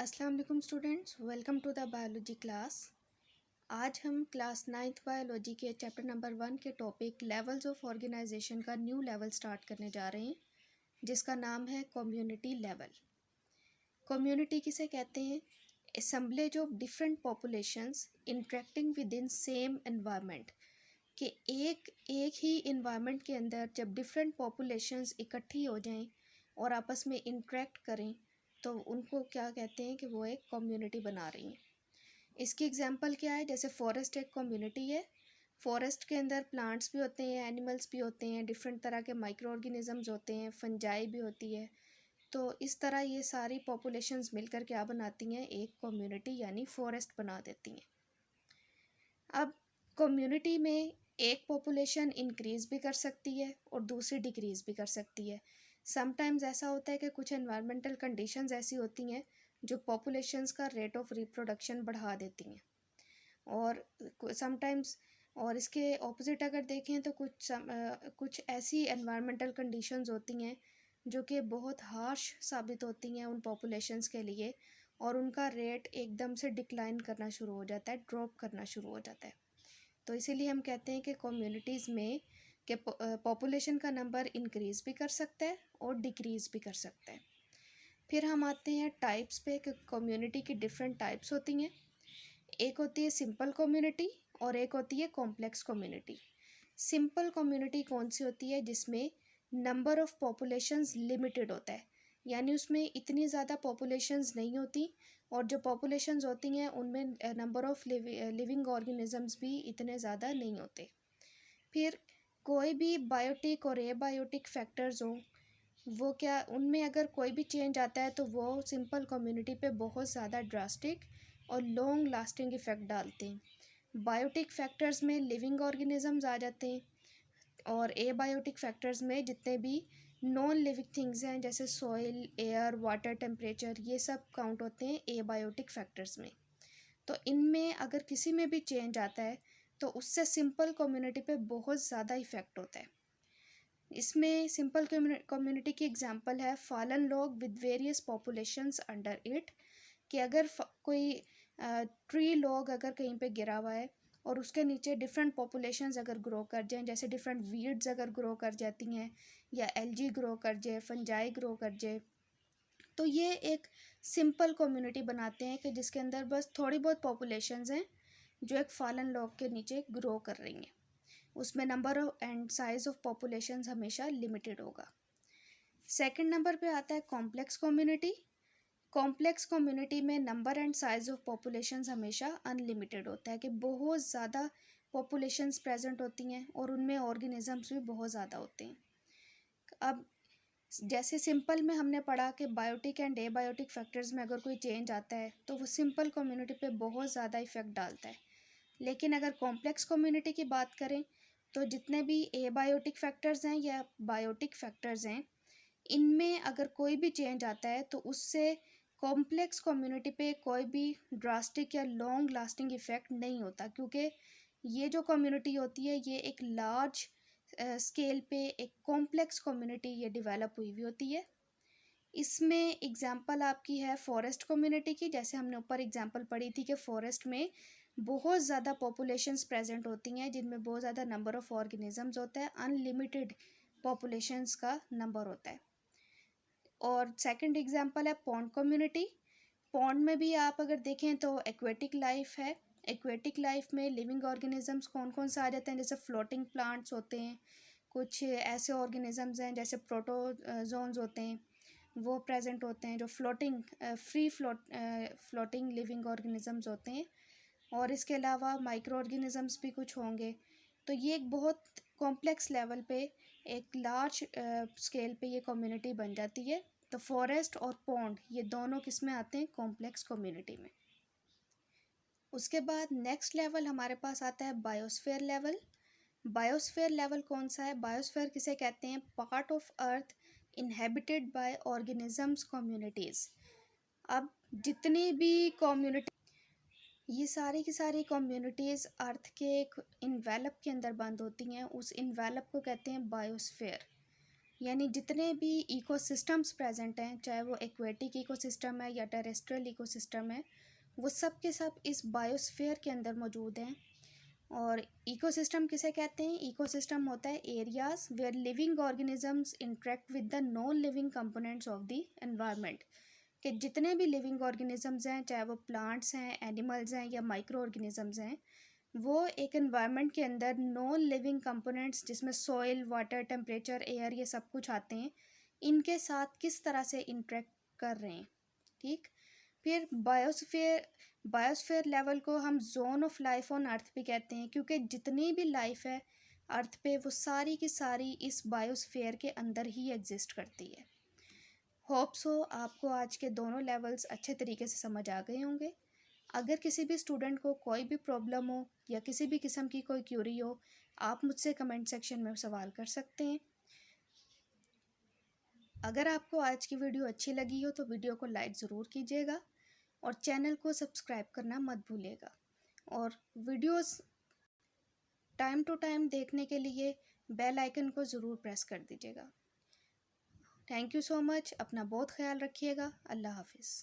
अस्सलाम वालेकुम students, welcome to the biology class. आज हम क्लास 9th बायोलॉजी के चैप्टर नंबर 1 के टॉपिक लेवल्स ऑफ ऑर्गेनाइजेशन का न्यू लेवल स्टार्ट करने जा रहे हैं, जिसका नाम है कम्युनिटी लेवल। कम्युनिटी किसे कहते हैं? Assemblage of different populations interacting within same environment. कि एक ही इन्वायरमेंट के अंदर जब डिफरेंट पॉपुलेशंस इकट्ठी हो जाएं और आपस में इंटरेक्ट करें तो उनको क्या कहते हैं कि वो एक कम्युनिटी बना रही हैं। इसकी एग्जांपल क्या है? जैसे फॉरेस्ट एक कम्युनिटी है। फॉरेस्ट के अंदर प्लांट्स भी होते हैं, एनिमल्स भी होते हैं, डिफरेंट तरह के माइक्रो ऑर्गेनिजम्स होते हैं, फंजाई भी होती है। तो इस तरह ये सारी पॉपुलेशंस मिलकर क्या बनाती हैं? एक कम्युनिटी यानी फॉरेस्ट बना देती हैं। अब कम्युनिटी में एक पॉपुलेशन इंक्रीज़ भी कर सकती है और दूसरी डिक्रीज़ भी कर सकती है। समटाइम्स ऐसा होता है कि कुछ एनवायरमेंटल कंडीशंस ऐसी होती हैं जो पॉपुलेशंस का रेट ऑफ रिप्रोडक्शन बढ़ा देती हैं, और समटाइम्स और इसके ऑपोजिट अगर देखें तो कुछ ऐसी एनवायरमेंटल कंडीशंस होती हैं जो कि बहुत हार्श साबित होती हैं उन पॉपुलेशंस के लिए, और उनका रेट एकदम से डिक्लाइन करना शुरू हो जाता है, ड्रॉप करना शुरू हो जाता है। तो इसीलिए हम कहते हैं कि कम्युनिटीज़ में कि पॉपुलेशन का नंबर इंक्रीज़ भी कर सकता है और डिक्रीज़ भी कर सकता है। फिर हम आते हैं टाइप्स पे कि कम्युनिटी की डिफरेंट टाइप्स होती हैं। एक होती है सिंपल कम्युनिटी और एक होती है कॉम्प्लेक्स कम्युनिटी। सिंपल कम्युनिटी कौन सी होती है? जिसमें नंबर ऑफ़ पॉपुलेशंस लिमिटेड होता है, यानी उसमें इतनी ज़्यादा पॉपुलेशंस नहीं होती, और जो पॉपुलेशंस होती हैं उनमें नंबर ऑफ़ लिविंग ऑर्गेनिजम्स भी इतने ज़्यादा नहीं होते। फिर कोई भी बायोटिक और एबायोटिक फैक्टर्स हों, वो क्या उनमें अगर कोई भी चेंज आता है तो वो सिंपल कम्युनिटी पे बहुत ज़्यादा ड्रास्टिक और लॉन्ग लास्टिंग इफ़ेक्ट डालते हैं। बायोटिक फैक्टर्स में लिविंग ऑर्गेनिजम्स आ जाते हैं, और एबायोटिक फैक्टर्स में जितने भी नॉन लिविंग थिंग्स हैं जैसे सॉइल, एयर, वाटर, टेम्परेचर, ये सब काउंट होते हैं एबायोटिक फैक्टर्स में। तो इनमें अगर किसी में भी चेंज आता है तो उससे सिंपल कम्युनिटी पे बहुत ज़्यादा इफ़ेक्ट होता है। इसमें सिंपल कम्युनिटी की एग्जांपल है fallen log with various populations under it. कि अगर कोई ट्री लॉग अगर कहीं पे गिरा हुआ है और उसके नीचे डिफरेंट पॉपुलेशंस अगर ग्रो कर जाएं, जैसे डिफरेंट वीड्स अगर ग्रो कर जाती हैं या एल्गी ग्रो कर जाए, फंजाई ग्रो कर जाए, तो ये एक सिंपल कम्युनिटी बनाते हैं कि जिसके अंदर बस थोड़ी बहुत पॉपुलेशंस हैं जो एक फॉलन लॉग के नीचे ग्रो कर रही हैं। उसमें number and size of populations हमेशा लिमिटेड होगा। सेकंड नंबर पे आता है कॉम्प्लेक्स कम्युनिटी। कॉम्प्लेक्स कम्युनिटी में number and size of populations हमेशा अनलिमिटेड होता है, कि बहुत ज़्यादा पॉपुलेशंस प्रेजेंट होती हैं और उनमें ऑर्गेनिजम्स भी बहुत ज़्यादा होते हैं। अब जैसे सिंपल में हमने पढ़ा कि बायोटिक एंड एबायोटिक फैक्टर्स में अगर कोई चेंज आता है तो वो सिंपल कम्युनिटी पे बहुत ज़्यादा इफ़ेक्ट डालता है। लेकिन अगर कॉम्प्लेक्स कम्युनिटी की बात करें तो जितने भी एबायोटिक फैक्टर्स हैं या बायोटिक फैक्टर्स हैं, इनमें अगर कोई भी चेंज आता है तो उससे कॉम्प्लेक्स कम्युनिटी पे कोई भी ड्रास्टिक या लॉन्ग लास्टिंग इफ़ेक्ट नहीं होता, क्योंकि ये जो कम्युनिटी होती है ये एक लार्ज स्केल पे एक कॉम्प्लेक्स कम्युनिटी ये डेवलप हुई हुई होती है। इसमें एग्जांपल आपकी है फॉरेस्ट कम्युनिटी की। जैसे हमने ऊपर एग्जांपल पढ़ी थी कि फॉरेस्ट में बहुत ज़्यादा पॉपुलेशंस प्रेजेंट होती हैं जिनमें बहुत ज़्यादा नंबर ऑफ़ ऑर्गेनिजम्स होता है, अनलिमिटेड पॉपुलेशंस का नंबर होता है। और सेकंड एग्जांपल है पॉन्ड कम्युनिटी। पॉन्ड में भी आप अगर देखें तो एक्वेटिक लाइफ है। एक्वेटिक लाइफ में लिविंग ऑर्गेनिजम्स कौन कौन से आ जाते हैं? जैसे फ्लोटिंग प्लांट्स होते हैं, कुछ ऐसे ऑर्गेनिजम्स हैं जैसे प्रोटोजोन्स होते हैं, वो प्रेजेंट होते हैं जो फ्लोटिंग लिविंग ऑर्गेनिजम्स होते हैं, और इसके अलावा माइक्रो ऑर्गेनिजम्स भी कुछ होंगे। तो ये एक बहुत कॉम्प्लेक्स लेवल पे एक लार्ज स्केल पे ये कम्युनिटी बन जाती है। तो फॉरेस्ट और पॉन्ड ये दोनों किस में आते हैं? कॉम्प्लेक्स कम्युनिटी में। उसके बाद नेक्स्ट लेवल हमारे पास आता है बायोस्फीयर लेवल। बायोस्फीयर लेवल कौन सा है? बायोस्फीयर किसे कहते हैं? Part of earth inhabited bye organisms communities. अब जितनी भी कम्युनिटी, ये सारी की सारी कम्युनिटीज़ अर्थ के एक इन्वेलप के अंदर बंद होती हैं, उस इन्वेलप को कहते हैं बायोस्फीयर। यानी जितने भी इकोसिस्टम्स प्रेजेंट हैं, चाहे वो एक्वेटिक इकोसिस्टम है या टेरेस्ट्रियल इकोसिस्टम है, वो सब के सब इस बायोस्फीयर के अंदर मौजूद हैं। और इकोसिस्टम किसे कहते हैं? इकोसिस्टम होता है areas where living organisms interact with the non living components of the environment. कि जितने भी लिविंग ऑर्गेनिजम्स हैं, चाहे वो प्लांट्स हैं, एनिमल्स हैं या माइक्रो ऑर्गेनिजम्स हैं, वो एक एनवायरनमेंट के अंदर नॉन लिविंग कंपोनेंट्स जिसमें सॉइल, वाटर, टेम्परेचर, एयर, ये सब कुछ आते हैं, इनके साथ किस तरह से इंटरेक्ट कर रहे हैं। ठीक। फिर बायोस्फीयर लेवल को हम zone of life on earth भी कहते हैं, क्योंकि जितनी भी लाइफ है अर्थ पे वो सारी की सारी इस बायोस्फीयर के अंदर ही एग्जिस्ट करती है। होप सो आपको आज के दोनों लेवल्स अच्छे तरीके से समझ आ गए होंगे। अगर किसी भी स्टूडेंट को कोई भी प्रॉब्लम हो या किसी भी किस्म की कोई क्यूरी हो, आप मुझसे कमेंट सेक्शन में सवाल कर सकते हैं। अगर आपको आज की वीडियो अच्छी लगी हो तो वीडियो को लाइक ज़रूर कीजिएगा और चैनल को सब्सक्राइब करना मत भूलिएगा। और वीडियोस टाइम टू टाइम देखने के लिए बेल आइकन को ज़रूर प्रेस कर दीजिएगा। Thank you so much. अपना बहुत ख्याल रखिएगा। अल्लाह हाफिज़।